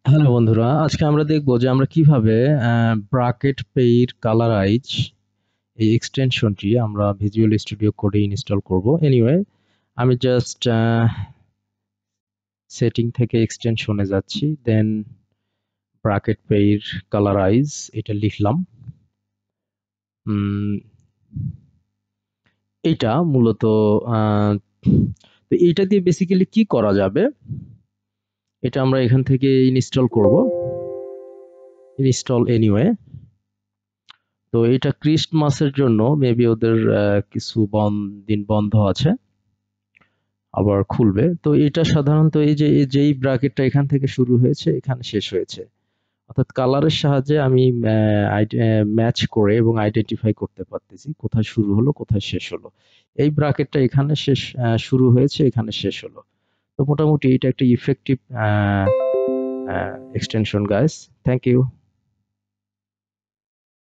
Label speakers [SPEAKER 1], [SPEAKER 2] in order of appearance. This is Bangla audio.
[SPEAKER 1] হ্যালো বন্ধুরা, আজকে আমরা দেখব যে আমরা কিভাবে ব্রাকেট পেইর কালারাইজ এই এক্সটেনশনটি আমরা ভিজুয়াল স্টুডিও কোডে ইনস্টল করব। এনিওয়ে, আমি জাস্ট সেটিং থেকে এক্সটেনশনে যাচ্ছি, দেন ব্রাকেট পেইর কালারাইজ এটা লিখলাম। উম, এটা মূলত তো এটা দিয়ে বেসিক্যালি কি করা যাবে, এটা আমরা এখান থেকে ইনস্টল করব। Install anyway. তো এটা ক্রিস্টমাসের জন্য মেবি ওদের কিছু দিন বন্ধ আছে, আবার খুলবে। তো এটা সাধারণত যেই ব্র্যাকেটটা এখান থেকে শুরু হয়েছে এখানে শেষ হয়েছে, অর্থাৎ কালারের সাহায্যে আমি ম্যাচ করে এবং আইডেন্টিফাই করতে পারতেছি কোথায় শুরু হলো কোথায় শেষ হলো। এই ব্র্যাকেটটা এখানে শুরু হয়েছে, এখানে শেষ হলো। তো মোটামুটি এটা একটা effective extension guys. Thank you.